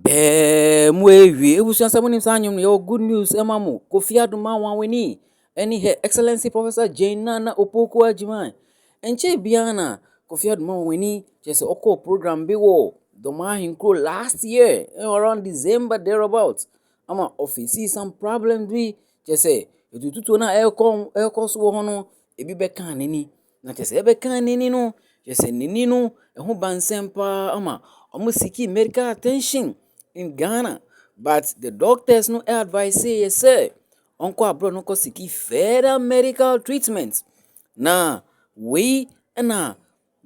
Mwewi, ebusuan samuni sanyum yo good news emamu. Kofi Aduma wanweni. Any Her Excellency Professor Jane Nana Opoku Ajimai. Enche biana Kofi Aduma wanweni just oko program bi wo. Doma hinkro last year around December thereabouts. Ama office some problems we just say etututu na aircon so hono ebi beka nini. Na just beka nini no. Just nini no eho bansempa ama omo seeking medical attention in Ghana, but the doctors no advise say yes sir. Uncle abroad no seek further medical treatment. Na we na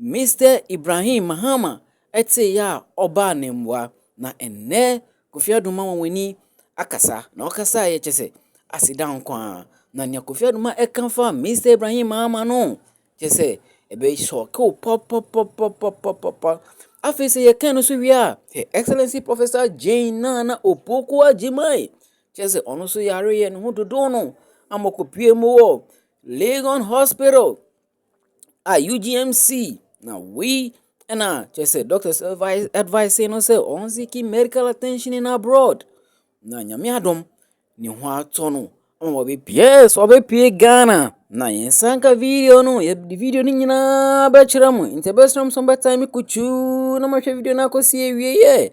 Mr. Ibrahim Mahama etse ya oba nemwa na ene Kofi Aduma wanweni akasa na okasa ye chese asidan kwa na nya Kofi Aduma ekanfa Mr. Ibrahim Mahama no chese ebe shock pop. Afese ye ken so wi a Her Excellency Professor Jane Nana Opoku Ajimai chese ono so yare ye no dodo no amokopie mu wo Legon Hospital UGMC na we chese doctors advice say no say on seeking medical attention in abroad na nyame adom ni ho ato no omo be pie Ghana na yensanka video no ye video ni nyina ba kira mu intebestrom so time kuchu na ma hwe video na akosi ewie ye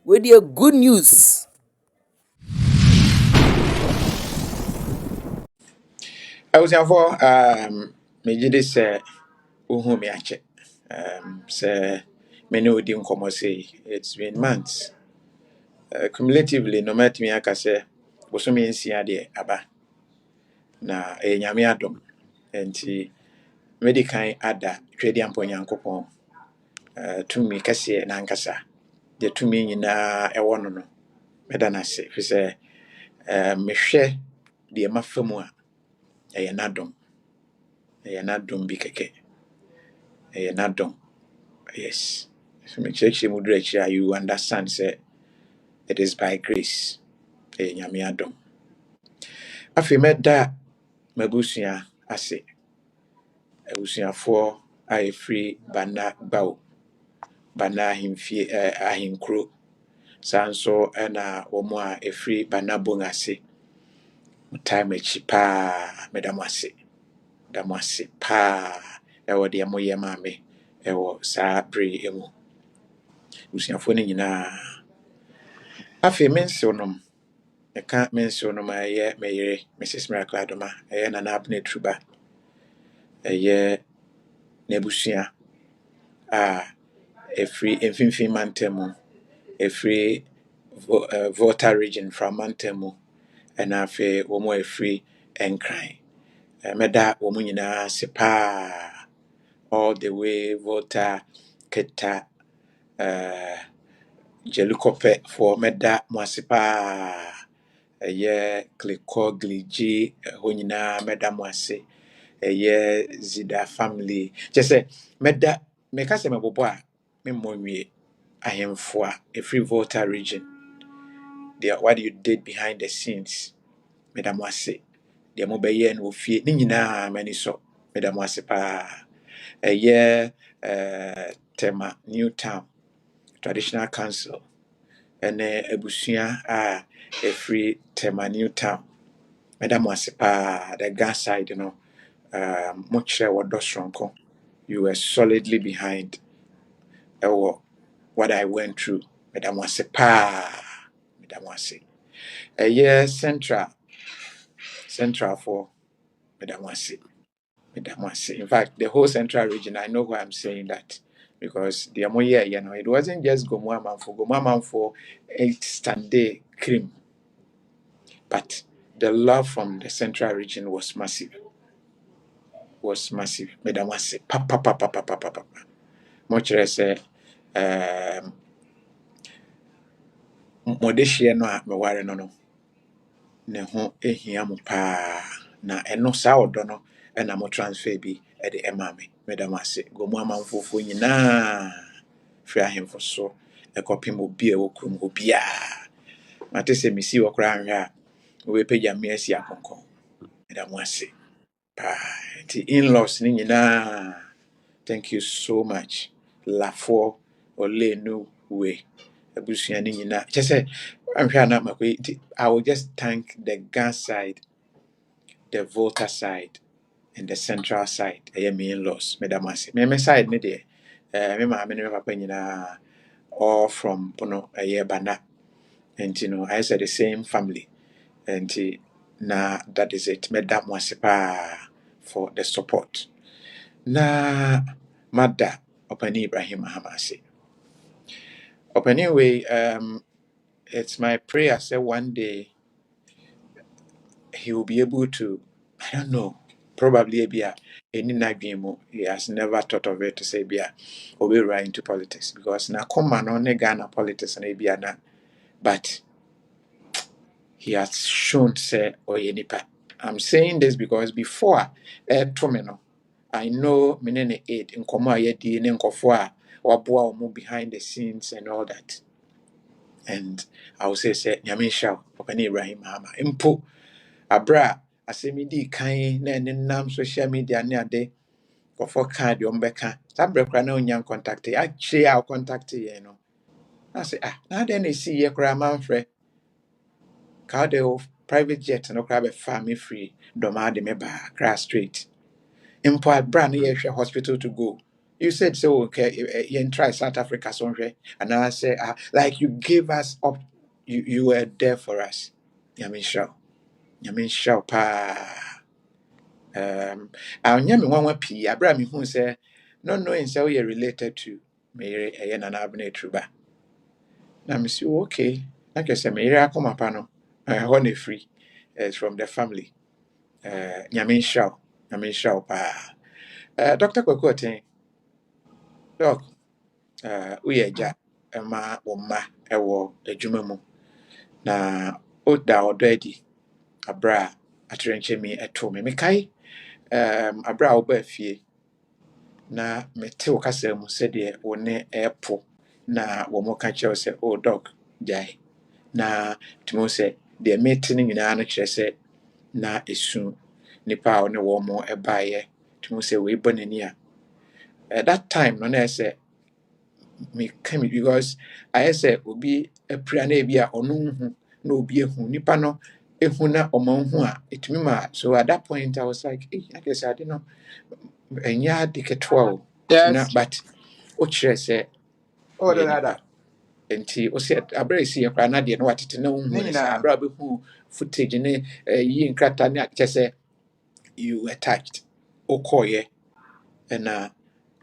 we dey good news. I was for me say uhu me ache. Say me no di nkomo say it's been months. Cumulatively no matter me aka say bosome nsia de aba na nyame adom enti medical ada twedi ampo nyankopon tumi kase na nkasa de tumi nyina ewo no meda na se fi say mehwe de mafamu a nadom bi keke nadom. Yes, so me church mu dure you understand say it is by grace nyame adom. Afi meda mabusua ase abusuafo a free bana bawo bana himfie ahinkro sanso na womo a free bana bongase time echi pa medamase pa ewo de moye mame ewo sa bre emu busuafo ni nyina. Afi mensonom eka mensonom aye meyere Mrs. Miracle Adoma na na abne truba nebusua a free mfimfin mantemu free Volta region from mantemu and afi womo a free enkran meda womo nyina se pa all the way Volta Keta Jelukope for meda mwasipa Kliko Gliji honyina meda mwase Zida family just say meda meka se mebobo a memonwie ahemfo a free Volta region what you did behind the scenes meda mwase de mo beye no ofie ni nyina mani so meda mwase pa Tema New Town Traditional Council ene ebusua a free Tema New Town meda mwase pa the gas side no much what you were solidly behind what I went through. Madam was central for Madam was. In fact, the whole central region, I know why I'm saying that. Because the Amoye, it wasn't just Gomuaman for 8 Sunday cream, but the love from the central region was massive. Madam was papa. Much less modeshia no a meware no ne ho ehia mo pa na eno sa odo no na mo transfer bi e de emame medam ase gomu amanfofo nyina free ahemfo so ekopim obi e wokrum obi a mate se misi wokra anhwe a we pagya me asi akonkon medam ase pa ti in-laws ni nyina thank you so much lafo olenu we abusua no nyinaa kyɛ sɛ anhwɛ a na makɔyi nti I will just thank the Gas side, the Volta side, and the Central side ɛyɛ me in-laws meda mo ase me side ne deɛ me maame ne me papa nyinaa all from pono ɛyɛ Bana nti no ayɛ sɛ the same family nti na that is it meda mo ase paa for the support na mada Ɔpani Ibrahim Mahama ase Ɔpani wei it's my prayer say one day he will be able to, I don't know, probably be any nagimo. He has never thought of it to say be or we right into politics because na come on Ghana politics and be na but he has shown say or nipa. I'm saying this because before Tomeno, I know menene aid in koma ye di ne nkofo or boa behind the scenes and all that. And I will say Nyame Shao, Opani Ibrahim Mahama. Impo abra asɛm di kan na ɛne nam social media ne ade kɔfɔ ka deɛ ɔmbɛka saa berɛ koraa na onya contact akyire a contact yɛn no na sɛ na adɛn na ɛsii yɛ koraa mamfrɛ ka wode wo private jet no koraa bɛfaa me firi dɔmaa de me baa kra straight mpo abra no yɛhwɛ hospital to go you said so okay yɛntry South Africa so nhwɛ anaasɛ like you gave us up you were there for us nyame nhyira wo paa anya me nwanwa pii abra me hu sɛ no knowing sɛ woyɛ related to me yere ɛyɛ Nana Abena Truba na me say okay na kɛ sɛ me yere akoma pa no hɔ na free is from the family nyame nhyira wo paa Dr. Kwaku Ɔtɛn doc woyɛ agya ɛma wo mma ɛwɔ adwuma mu na woda ɔdɔ adi abra atrɛnkyɛmi ɛto me mekae abra a wobaa fie na mete wo kasa mu sɛdeɛ wo ne ɛpo na wɔ mo ka kyerɛw sɛ oh dog gyae na tumi sɛ deɛ mete no nyinaa no kyerɛ sɛ na ɛsu nipa a wo ne wɔ mo ɛbaeɛ tumi sɛ wei bɔ n'ani a at that time no na ɛsɛ meka me because ayɛ sɛ obi apira na ebi a ɔno nhu na obi ehu nipa no ehu na ɔmo nhu a ɛtumi ma so at that point I was like I guess I didn't know ɛnyɛ ade ketewa o na Yes. but wokyerɛ sɛ Oh, woyɛ that. nipa nti wo sɛ aberɛ ɛsi yɛ koraa na deɛ no watete na wohu ne saa Nina. aberɛ a wobɛhu footage ne yi nkrata ne akyɛ sɛ you were touched wokɔɔyɛ ɛna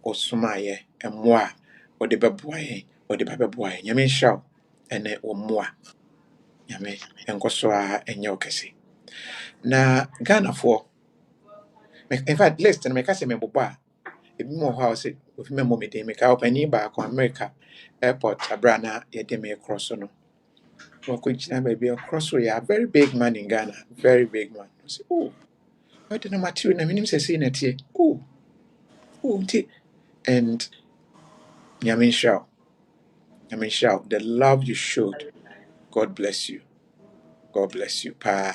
wosomaayɛ mmoa a wɔde bɛboa yɛn wɔde ba bɛboa yɛn nyame nhyira wo ɛne wo mmoa nyame ɛnkɔ so a ɛnyɛ wo kɛse na ghanafoɔ in fact list no meka sɛ mebobɔ a ebi mu wɔ hɔ a wɔsɛ ofi mɛmmɔ me din meka ɔpanin baako America airport abera na yɛde me korɔ so no wɔkɔgyina baabi a ɔkorɔ so yɛ a very big man in Ghana very big man ɔsɛ oh ɔde no material na menim sɛ sei na ɛteɛ oh nti and nyame nhyira wo the love you showed God bless you paa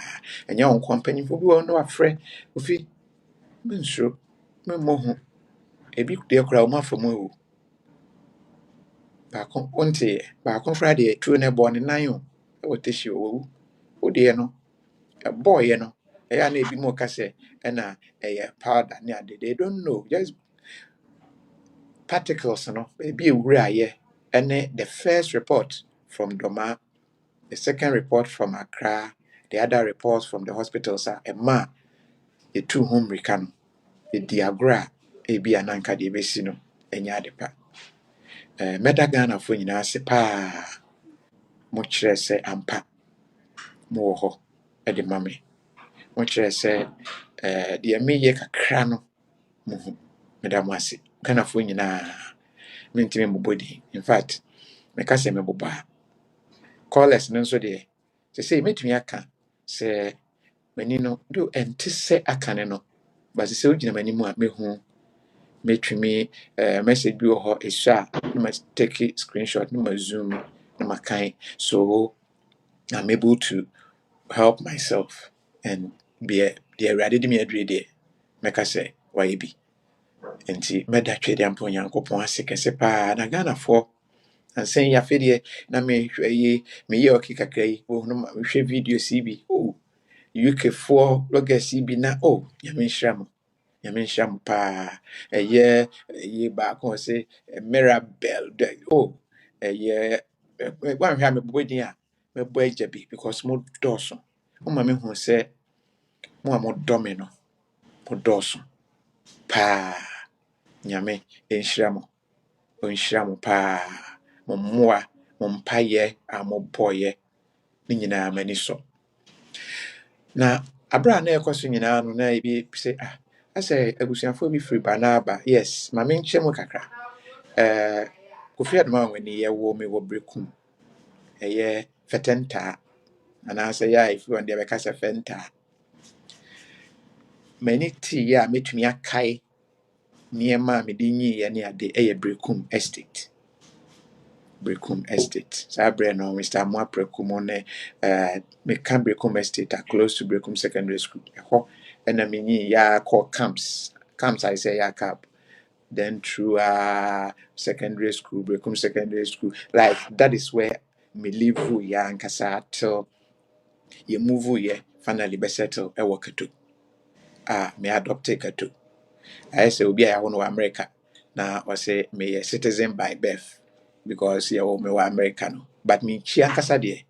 ɛnyɛ wo nkɔ mpanyimfoɔ bi wɔ hɔ no wafrɛ ofi mensuro memmɔ hu ebi deɛ koraa wɔn afa mu awu baako wonteeɛ baako koraa deɛ tuo no ɛbɔ ne nan o ɛwɔ tehyi owu wodeɛ no ɛbɔɔyɛ no ɛyɛ a na ebi mu ka sɛ ɛna ɛyɛ powder ne ade they don't know just particles no ebi ewuraayɛ ɛne the first report from Doma the second report from Accra the other reports from the hospitals a ɛma yɛtu ho mmirika no yɛdi agorɔ a ebi a nanka deɛ ebesi no ɛnyɛ ade pa mɛda Ghanafoɔ nyinaa ase paa mokyerɛ sɛ ampa mowɔ hɔ ɛde ma me mokyerɛ sɛ deɛ meyɛ kakra no muhu meda mo ase Ghanafoɔ nyinaa mentimi mmobɔ din in fact meka sɛ mebobɔ a callers no nso deɛ sɛ sɛ mɛtumi aka sɛ m'ani no do ɛnte sɛ aka ne no but sɛ wogyina m'anim a mɛhu mɛtumi message bi wɔ hɔ ɛsɔ a na ma take screenshot na ma zoom na ma kan so I'm able to help myself and be a deɛ Awurade de me aduru deɛ mɛka sɛ wayɛ bi nti mɛda twɛdeɛ mpa Onyankopɔn ase kɛse paa na Ghanafoɔ and saying ya fidye na me ye okay kakra yi wo no ma hwɛ video CB oh UK for logger CB na oh nyame nhyira mo pa ɛyɛ ba ko say Mirabel oh ɛyɛ wan hwɛ me boy din a me boy agya because mo dɔso mo ma me hu sɛ mo a mo dɔ me no mo dɔso pa nyame nhyira mo onhyira mo pa mo mmoa mo mpayɛ a mo bɔyɛ ne nyinaa mani so na abra na ɛkɔ so nyinaa no na ebi sɛ asɛ abusuafoɔ bi firi Banaba yes ma menkyɛ mu kakra Kofi Adoma wani yɛwɔ me wɔ Brekum ɛyɛ fɛtɛntaa anaasɛ yɛ a ɛfiri wɔn deɛ bɛka sɛ fɛntaa m'ani teeɛ a mɛtumi akae nneɛma a mede nyiiɛ ne ade ɛyɛ Brekum Estate. Saa berɛ no Mr. Amoa Preku mo ne meka Brekum Estate a close to Brekum Secondary School. Ɛhɔ ɛna menyi yɛa kɔ camps. Camps I say yɛa cap. Then through secondary school, Brekum Secondary School. Like that is where me live ya ankasa till you move ye finally be settle ɛwɔ Katu. Me adopted Katu. I say obi a yɛwɔ no wɔ America. Na ɔsɛ me a citizen by birth. Because yɛwɔ me wɔ America no. But me chi ankasa deɛ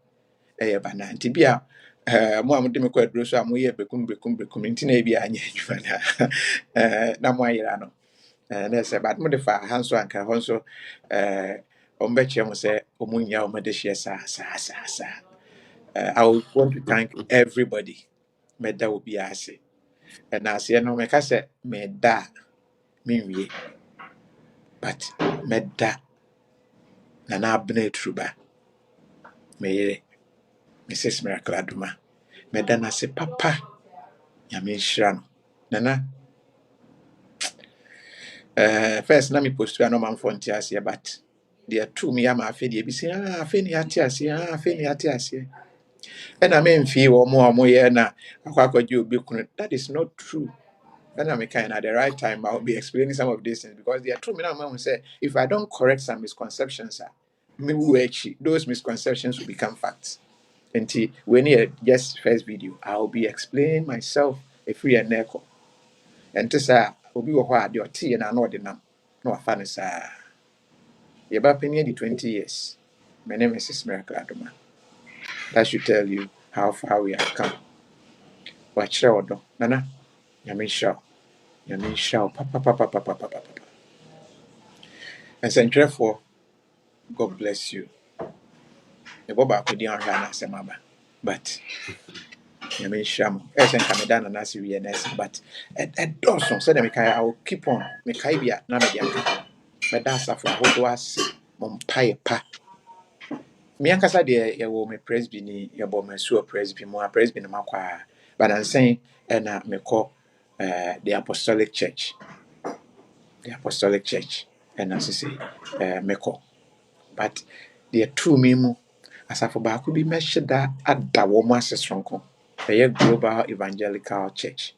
ɛyɛ bana. Nti bi a mo a mode me kɔ aduro so a moyɛ Brekum nti na bi a anyɛ adwuma na mo ayera no. Na sɛ but mo de fa ha nso anka hɔ nso ɔmbɛkyerɛ mo sɛ ɔmo nya ɔmo de hyɛ saa. I would want to thank everybody. Meda obi ase. Na ase no meka sɛ meda menwie. But meda na abena etruba. Meyere Mrs. Miracle Adoma. Meda na se papa. Nyame nhyira no. Nana first na me post to no man fonte ase but they two me ama afi de bi say afi ni ate ase and I mean fee or more yeah na akwakwaji obi kunu. That is not true. And I'm kind at the right time I'll be explaining some of these things because they are true. Me now man say if I don't correct some misconceptions those misconceptions will become facts. And when you just first video I'll be explaining myself a free and echo and this obi wo hɔ a deɛ ɔte na na ɔde nam na wafa no saa yɛba panyin di 20 years. My name is Miracle Adoma. That should tell you how far we have come. Wakyerɛ ɔdɔ nana nyame nhyira wo papa nsɛntwerɛfoɔ God bless you mebɔ baako din ahwɛ anasɛm aba but nyame nhyira mo ɛsɛ nka meda nana ase wie na ɛsɛ but ɛdɔɔso sɛdeɛ mekae I will keep on mekae bi a na mede aka mɛda asafo ahodoɔ ase mo mpaeɛ pa me ankasa deɛ yɛwɔ me presby ni yɛbɔ masuo presby mu a presby no makɔ a but ansɛn ɛna mekɔ the apostolic church ɛna sese mekɔ but deɛ two me mu asafo baako bi mɛhyɛ da ada wɔ mu ase soronko ɛyɛ global evangelical church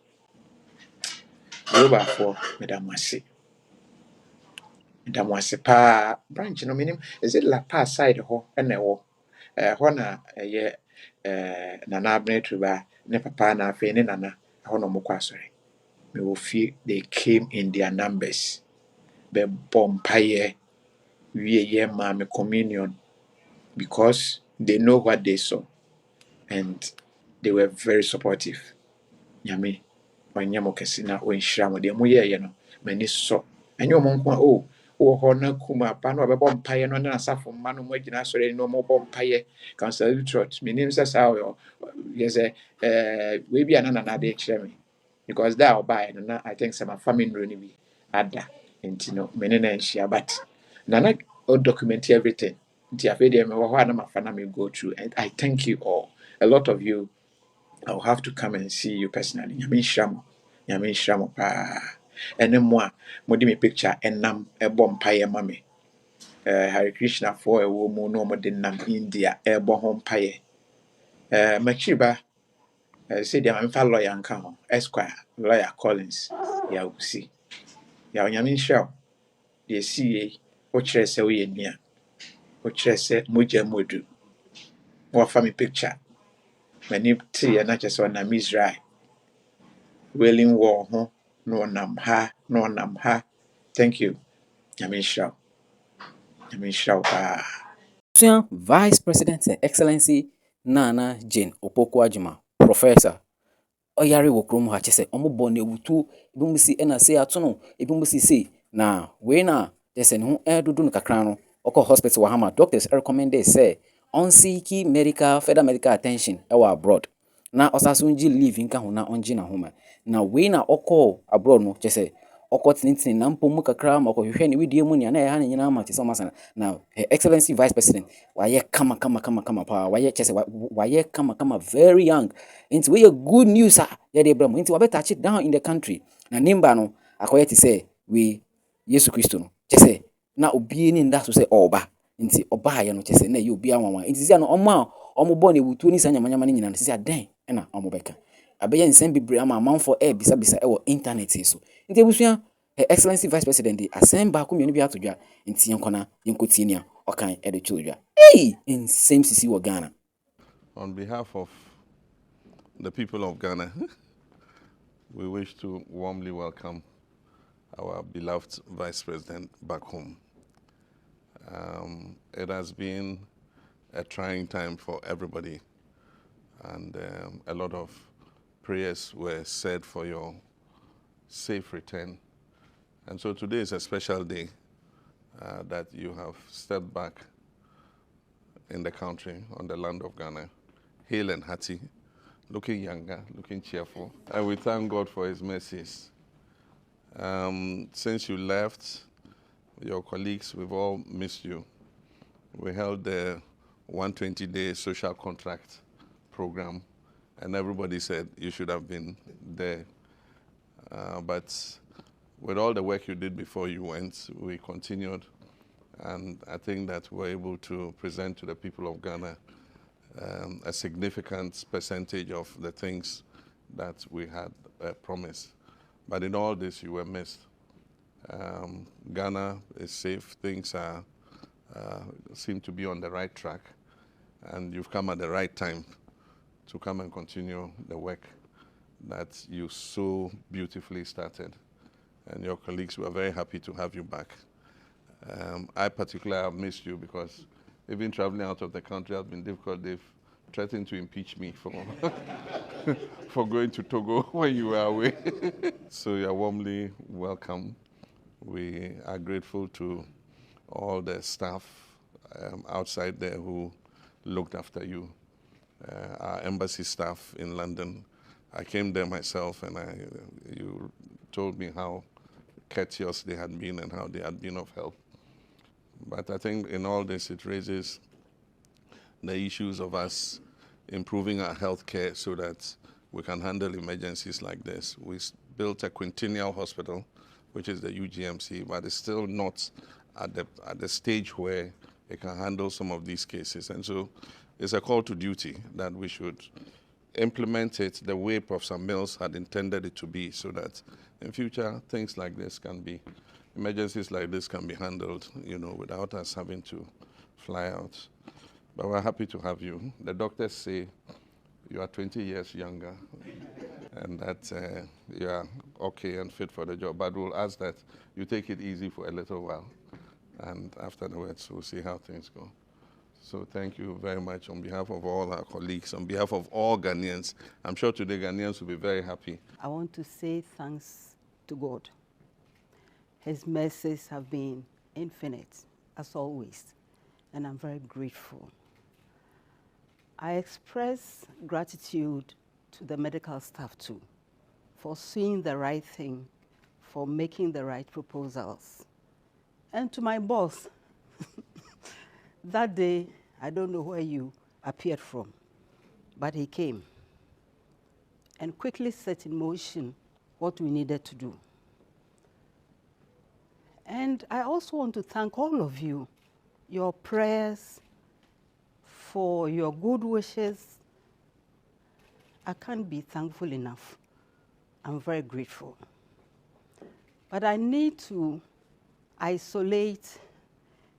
global for medam ase pa branch no minim is it La Paz side ho ɛna ɛwɔ hɔ na ɛyɛ nana abena ba ne papa na afei ne nana hɔ na ɔmo kɔ asɔre me will feel they came in their numbers be bompaye wie ye mama communion because they know what they saw and they were very supportive nyame wanyamo kesi na onhyira mo de mo ye no mani so enyo mo nko o wo ho na kuma pa na obebo mpaye no na asafo ma no mo agina asore no mo bo mpaye council church menim say sao yo yes we bi anana na de kire me because that will buy and I think some family really be ada and you know many na share but nana or document everything nti afede me wo ho na mafana me go through and I thank you all a lot of you I'll have to come and see you personally nyame nhyira mo pa ene mo a mo di me picture enam ebo mpaye ma me Hare Krishna for a woman no mo de nam India ebo ho mpaye machiba say the I'm fa lawyer nka ho Esquire lawyer Collins ya usi ya nyame nhyira wo de sie wo kyerɛ sɛ wo yɛ nua wokyerɛ sɛ mogya mu odu wɔfa me picture m'ani teeɛ na kyerɛ sɛ ɔnam Israel Wailing Wall ho na ɔnam ha na ɔnam ha. Thank you. Nyame nhyira wo. Nyame nhyira wo paa. Vice President Excellency Nana Jane Opoku-Agyeman, Professor. Oyare wɔ kurom ha kyerɛ sɛ ɔmo bɔ no ewutuo, ebi mo si ɛna se ato no, ebi mo si sei. Na wei na kyerɛ sɛ ne ho ɛdodo no kakra no, ɔkɔ hospital wɔ ha ma doctors recommend sɛ ɔnseeki further medical attention ɛwɔ abroad. Na ɔsan so ngye leave nka ho na ɔngye n'ahoma. Na wei na ɔkɔ abroad no kyerɛ sɛ ɔkɔ tenetene na mpɔ mu kakra ma ɔkɔhwehwɛ ne widie mu nea na ɛha ne nyinaa ma te sɛ ɔma sana. Na Her Excellency Vice President wayɛ kama paa, wayɛ kyerɛ sɛ wayɛ kama very young. Nti weyɛ good news a yɛde brɛ mo. Nti wabɛtouch it down in the country. Na nimba no akɔyɛ te sɛ wei Yesu Kristo no kyerɛ sɛ na obie ne nda so sɛ ɔba. Nti ɔbaayɛ no kyerɛ sɛ na ɛyɛ obi anwanwa. Nti sɛ no ɔmo a ɔmo bɔ no ewutuo ne saa nyamanyama no nyinaa no sɛ adɛn ɛna ɔmo bɛka. Abɛyɛ nsɛm bebree ama amanfoɔ ɛɛbisabisa ɛwɔ internet yi so. Nti abusua Her Excellency Vice President de asɛm baako mmienu bi ato dwa. Nti yɛnkɔ na yɛnkɔtie nea ɔkan ɛde kyerɛ dwa. Nsɛm sisi wɔ Ghana. On behalf of the people of Ghana, we wish to warmly welcome our beloved Vice President back home. It has been a trying time for everybody, and a lot of prayers were said for your safe return. And so today is a special day that you have stepped back in the country, on the land of Ghana, hale and hearty, looking younger, looking cheerful. And we thank God for his mercies. Since you left, your colleagues, we've all missed you. We held the 120-day social contract program, and everybody said you should have been there. But with all the work you did before you went, we continued, and I think that we're able to present to the people of Ghana a significant percentage of the things that we had promised. But in all this, you were missed. Ghana is safe. Things are seem to be on the right track, and you've come at the right time to come and continue the work that you so beautifully started. And your colleagues were very happy to have you back. I particularly have missed you because even traveling out of the country has been difficult. They've threatened to impeach me for, for going to Togo when you were away. So you're warmly welcome. We are grateful to all the staff outside there who looked after you. Our embassy staff in London. I came there myself, and you told me how courteous they had been and how they had been of help. But I think in all this, it raises the issues of us improving our healthcare so that we can handle emergencies like this. We built a quintennial hospital, which is the UGMC, but it's still not at the stage where it can handle some of these cases. And so it's a call to duty that we should implement it the way Professor Mills had intended it to be, so that in future things like this can be, emergencies like this can be handled, without us having to fly out. But we're happy to have you. The doctors say you are 20 years younger and that you are okay and fit for the job. But we'll ask that you take it easy for a little while, and afterwards we'll see how things go. So thank you very much on behalf of all our colleagues, on behalf of all Ghanaians. I'm sure today Ghanaians will be very happy. I want to say thanks to God. His mercies have been infinite, as always, and I'm very grateful. I express gratitude to the medical staff too, for seeing the right thing, for making the right proposals. And to my boss, that day, I don't know where you appeared from, but he came and quickly set in motion what we needed to do. And I also want to thank all of you, your prayers, for your good wishes. I can't be thankful enough. I'm very grateful. But I need to isolate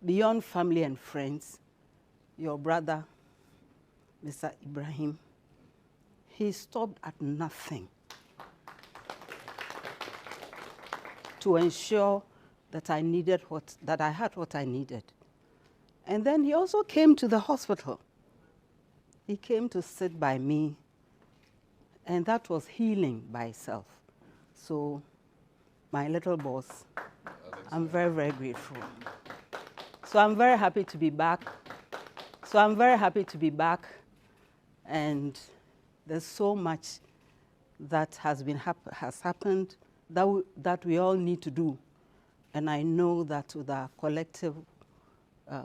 beyond family and friends your brother, Mr. Ibrahim, he stopped at nothing to ensure that I had what I needed. And then he also came to the hospital. He came to sit by me, and that was healing by itself. So, my little boss, I'm very, very grateful. So I'm very happy to be back. And there's so much that has happened that we all need to do. And I know that with our collective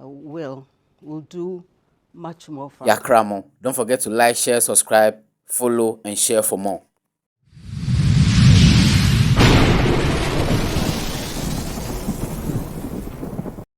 will, we'll do much more for Yakramo. Don't forget to like, share, subscribe, follow, and share for more.